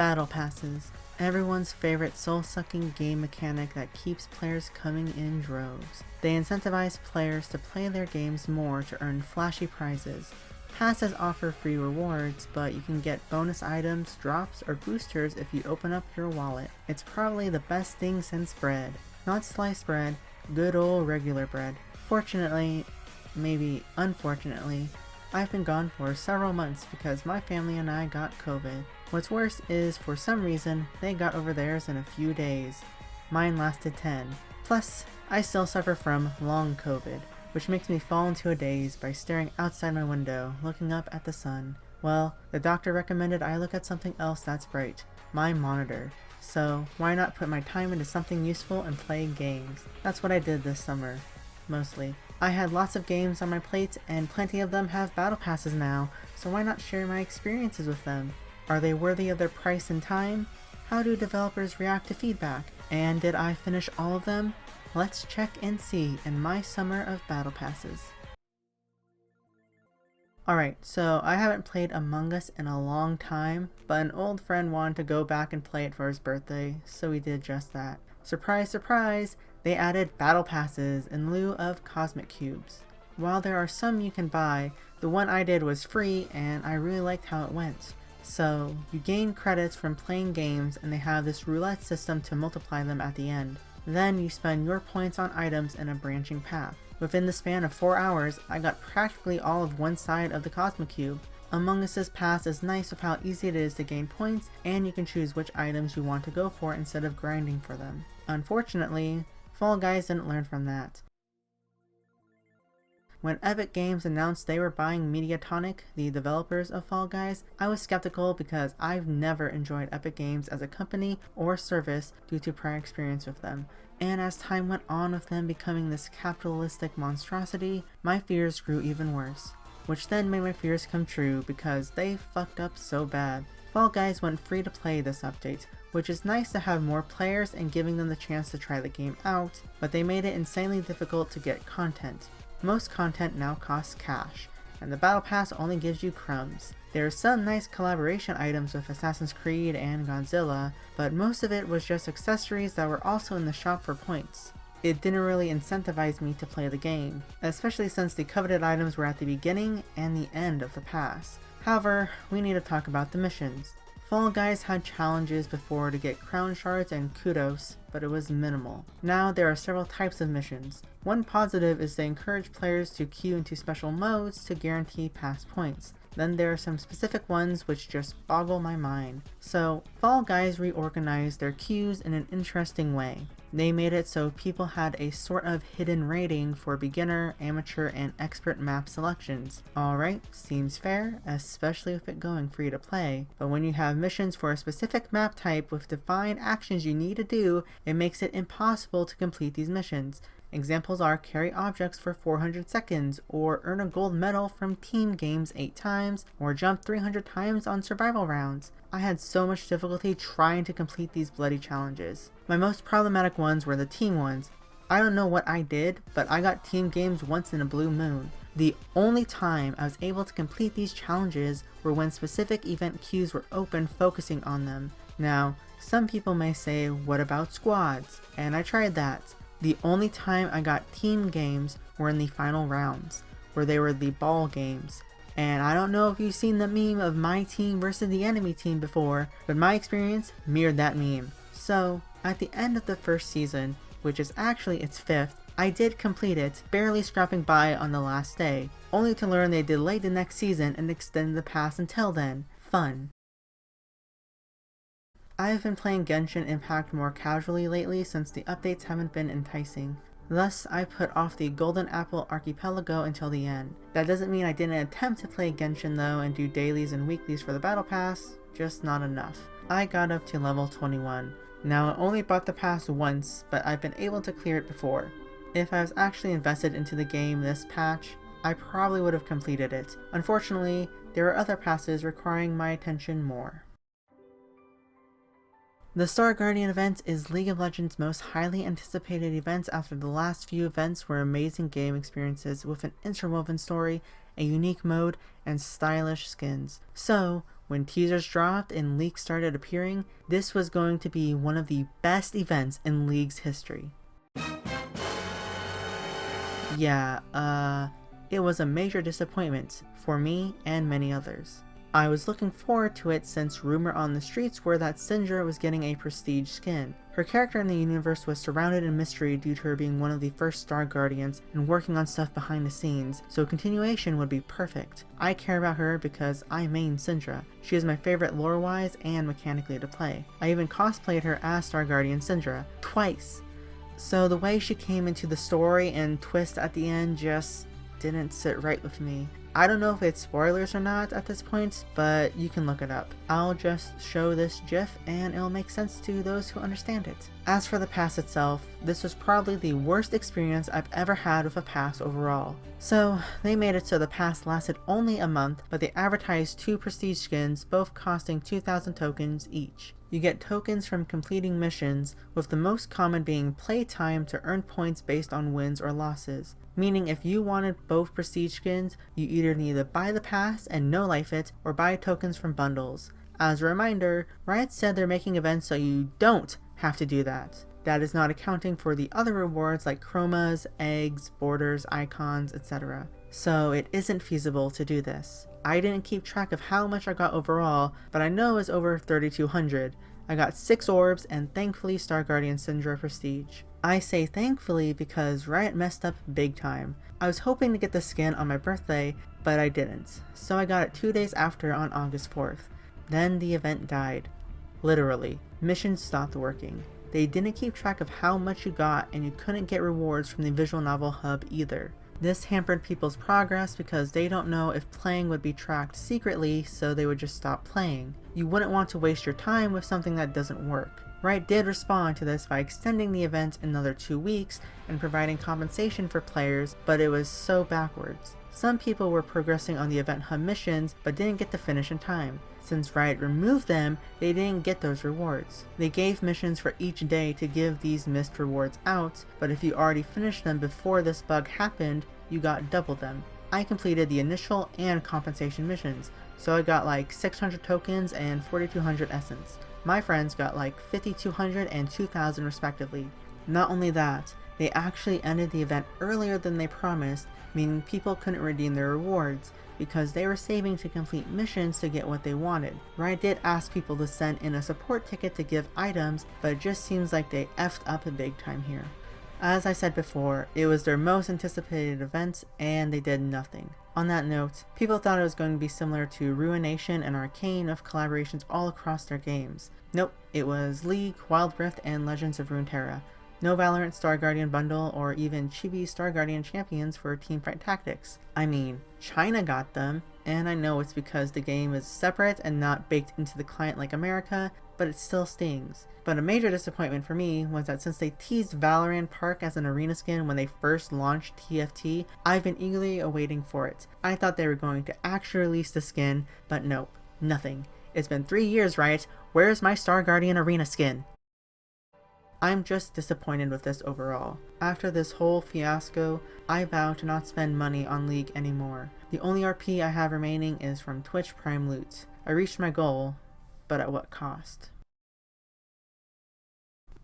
Battle Passes, everyone's favorite soul-sucking game mechanic that keeps players coming in droves. They incentivize players to play their games more to earn flashy prizes. Passes offer free rewards, but you can get bonus items, drops, or boosters if you open up your wallet. It's probably the best thing since bread. Not sliced bread, good old regular bread. Fortunately, maybe unfortunately, I've been gone for several months because my family and I got COVID. What's worse is, for some reason, they got over theirs in a few days. Mine lasted 10. Plus, I still suffer from long COVID, which makes me fall into a daze by staring outside my window, looking up at the sun. Well, the doctor recommended I look at something else that's bright, my monitor. So, why not put my time into something useful and play games? That's what I did this summer. Mostly. I had lots of games on my plate, and plenty of them have battle passes now, so why not share my experiences with them? Are they worthy of their price and time? How do developers react to feedback? And did I finish all of them? Let's check and see in my summer of battle passes. Alright, so I haven't played Among Us in a long time, but an old friend wanted to go back and play it for his birthday, so we did just that. Surprise, surprise! They added battle passes in lieu of Cosmicubes. While there are some you can buy, the one I did was free and I really liked how it went. So, you gain credits from playing games and they have this roulette system to multiply them at the end. Then you spend your points on items in a branching path. Within the span of 4 hours, I got practically all of one side of the Cosmicube. Among Us's pass is nice with how easy it is to gain points, and you can choose which items you want to go for instead of grinding for them. Unfortunately, Fall Guys didn't learn from that. When Epic Games announced they were buying Mediatonic, the developers of Fall Guys, I was skeptical because I've never enjoyed Epic Games as a company or service due to prior experience with them. And as time went on with them becoming this capitalistic monstrosity, my fears grew even worse. Which then made my fears come true because they fucked up so bad. Fall Guys went free to play this update, which is nice to have more players and giving them the chance to try the game out, but they made it insanely difficult to get content. Most content now costs cash, and the Battle Pass only gives you crumbs. There are some nice collaboration items with Assassin's Creed and Godzilla, but most of it was just accessories that were also in the shop for points. It didn't really incentivize me to play the game, especially since the coveted items were at the beginning and the end of the pass. However, we need to talk about the missions. Fall Guys had challenges before to get crown shards and kudos, but it was minimal. Now there are several types of missions. One positive is they encourage players to queue into special modes to guarantee pass points. Then there are some specific ones which just boggle my mind. So, Fall Guys reorganized their queues in an interesting way. They made it so people had a sort of hidden rating for beginner, amateur, and expert map selections. Alright, seems fair, especially with it going free to play, but when you have missions for a specific map type with defined actions you need to do, it makes it impossible to complete these missions. Examples are carry objects for 400 seconds, or earn a gold medal from team games 8 times, or jump 300 times on survival rounds. I had so much difficulty trying to complete these bloody challenges. My most problematic ones were the team ones. I don't know what I did, but I got team games once in a blue moon. The only time I was able to complete these challenges were when specific event queues were open focusing on them. Now, some people may say, what about squads? And I tried that. The only time I got team games were in the final rounds, where they were the ball games. And I don't know if you've seen the meme of my team versus the enemy team before, but my experience mirrored that meme. So, at the end of the first season, which is actually its 5th, I did complete it, barely scrapping by on the last day, only to learn they delayed the next season and extended the pass until then. Fun. I've been playing Genshin Impact more casually lately since the updates haven't been enticing. Thus, I put off the Golden Apple Archipelago until the end. That doesn't mean I didn't attempt to play Genshin though and do dailies and weeklies for the Battle Pass, just not enough. I got up to level 21. Now I only bought the pass once, but I've been able to clear it before. If I was actually invested into the game this patch, I probably would have completed it. Unfortunately, there are other passes requiring my attention more. The Star Guardian event is League of Legends' most highly anticipated event after the last few events were amazing game experiences with an interwoven story, a unique mode, and stylish skins. So, When teasers dropped and leaks started appearing, this was going to be one of the best events in League's history. Yeah, it was a major disappointment for me and many others. I was looking forward to it since rumor on the streets were that Syndra was getting a prestige skin. Her character in the universe was surrounded in mystery due to her being one of the first Star Guardians and working on stuff behind the scenes, so continuation would be perfect. I care about her because I main Syndra. She is my favorite lore-wise and mechanically to play. I even cosplayed her as Star Guardian Syndra, twice. So the way she came into the story and twist at the end just didn't sit right with me. I don't know if it's spoilers or not at this point, but you can look it up. I'll just show this GIF and it'll make sense to those who understand it. As for the pass itself, this was probably the worst experience I've ever had with a pass overall. So they made it so the pass lasted only a month, but they advertised 2 prestige skins, both costing 2,000 tokens each. You get tokens from completing missions, with the most common being playtime to earn points based on wins or losses. Meaning if you wanted both prestige skins, you either need to buy the pass and no life it, or buy tokens from bundles. As a reminder, Riot said they're making events so you don't have to do that. That is not accounting for the other rewards like chromas, eggs, borders, icons, etc. So it isn't feasible to do this. I didn't keep track of how much I got overall, but I know it's over 3,200. I got 6 orbs and thankfully Star Guardian Syndra Prestige. I say thankfully because Riot messed up big time. I was hoping to get the skin on my birthday, but I didn't, so I got it 2 days after on August 4th. Then the event died. Literally, missions stopped working. They didn't keep track of how much you got and you couldn't get rewards from the visual novel hub either. This hampered people's progress because they don't know if playing would be tracked secretly, so they would just stop playing. You wouldn't want to waste your time with something that doesn't work. Riot did respond to this by extending the event another 2 weeks and providing compensation for players, but it was so backwards. Some people were progressing on the event hub missions but didn't get to finish in time. Since Riot removed them, they didn't get those rewards. They gave missions for each day to give these missed rewards out, but if you already finished them before this bug happened, you got double them. I completed the initial and compensation missions, so I got like 600 tokens and 4,200 essence. My friends got like 5,200 and 2,000 respectively. Not only that, they actually ended the event earlier than they promised, meaning people couldn't redeem their rewards, because they were saving to complete missions to get what they wanted. Riot did ask people to send in a support ticket to give items, but it just seems like they effed up a big time here. As I said before, it was their most anticipated event, and they did nothing. On that note, people thought it was going to be similar to Ruination and Arcane with collaborations all across their games. Nope, it was League, Wild Rift, and Legends of Runeterra. No Valorant Star Guardian bundle or even chibi Star Guardian champions for Teamfight tactics. I mean, China got them, and I know it's because the game is separate and not baked into the client like America, but it still stings. But a major disappointment for me was that since they teased Valorant Park as an arena skin when they first launched TFT, I've been eagerly awaiting for it. I thought they were going to actually release the skin, but nope, nothing. It's been 3 years, Riot. Where's my Star Guardian arena skin? I'm just disappointed with this overall. After this whole fiasco, I vow to not spend money on League anymore. The only RP I have remaining is from Twitch Prime loot. I reached my goal, but at what cost?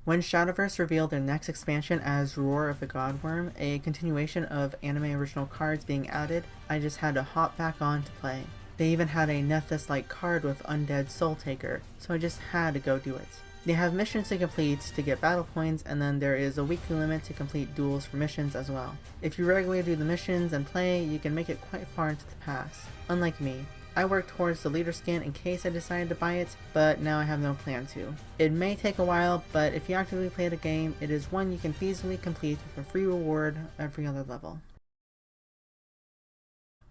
When Shadowverse revealed their next expansion as Roar of the Godwyrm, a continuation of anime original cards being added, I just had to hop back on to play. They even had a Nethys-like card with Undead Soul Taker, so I just had to go do it. They have missions to complete to get battle points, and then there is a weekly limit to complete duels for missions as well. If you regularly do the missions and play, you can make it quite far into the pass. Unlike me, I worked towards the leader skin in case I decided to buy it, but now I have no plan to. It may take a while, but if you actively play the game, it is one you can feasibly complete with a free reward every other level.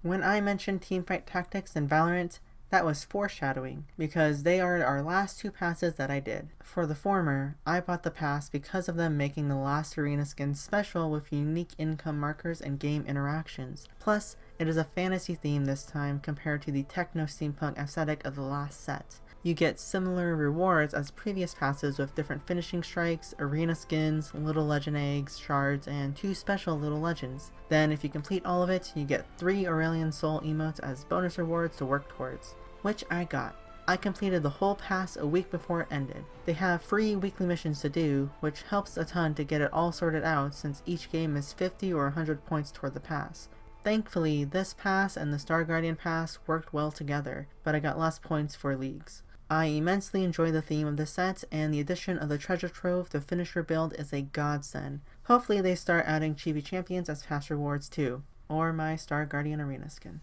When I mentioned Teamfight Tactics and Valorant, that was foreshadowing, because they are our last 2 passes that I did. For the former, I bought the pass because of them making the last arena skin special with unique income markers and game interactions. Plus, it is a fantasy theme this time compared to the techno-steampunk aesthetic of the last set. You get similar rewards as previous passes with different finishing strikes, arena skins, little legend eggs, shards, and 2 special little legends. Then if you complete all of it, you get 3 Aurelian Soul emotes as bonus rewards to work towards, which I got. I completed the whole pass a week before it ended. They have free weekly missions to do, which helps a ton to get it all sorted out since each game is 50 or 100 points toward the pass. Thankfully, this pass and the Star Guardian pass worked well together, but I got less points for leagues. I immensely enjoy the theme of the set, and the addition of the treasure trove to finish your build is a godsend. Hopefully they start adding Chibi Champions as past rewards too, or my Star Guardian Arena skin.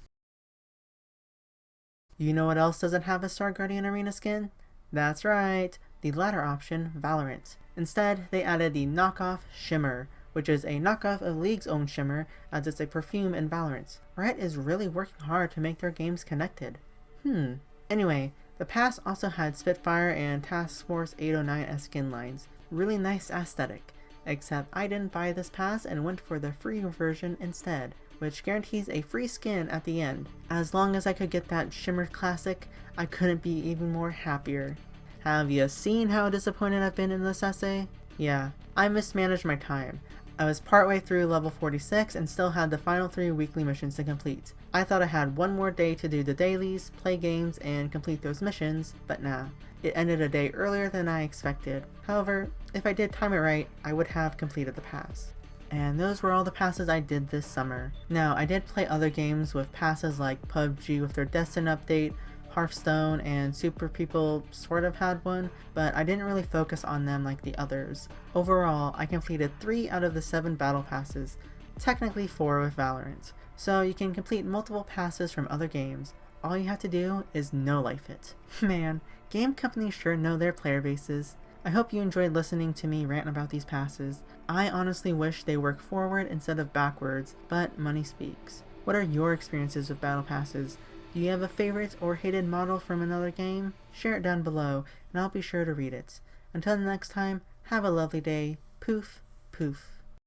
You know what else doesn't have a Star Guardian Arena skin? That's right, the latter option, Valorant. Instead, they added the knockoff Shimmer, which is a knockoff of League's own Shimmer, as it's a perfume in Valorant. Riot is really working hard to make their games connected. Anyway, the pass also had Spitfire and Task Force 809 as skin lines. Really nice aesthetic. Except I didn't buy this pass and went for the free version instead, which guarantees a free skin at the end. As long as I could get that Shimmer Classic, I couldn't be even more happier. Have you seen how disappointed I've been in this essay? Yeah, I mismanaged my time. I was partway through level 46 and still had the final 3 weekly missions to complete. I thought I had one more day to do the dailies, play games, and complete those missions, but nah. It ended a day earlier than I expected. However, if I did time it right, I would have completed the pass. And those were all the passes I did this summer. Now, I did play other games with passes like PUBG with their Destin update, Hearthstone, and Super People sort of had one, but I didn't really focus on them like the others. Overall, I completed 3 out of the 7 battle passes, technically 4 with Valorant. So you can complete multiple passes from other games. All you have to do is no-life it. Man, game companies sure know their player bases. I hope you enjoyed listening to me rant about these passes. I honestly wish they work forward instead of backwards, but money speaks. What are your experiences with battle passes? Do you have a favorite or hated model from another game? Share it down below, and I'll be sure to read it. Until next time, have a lovely day. Poof, poof.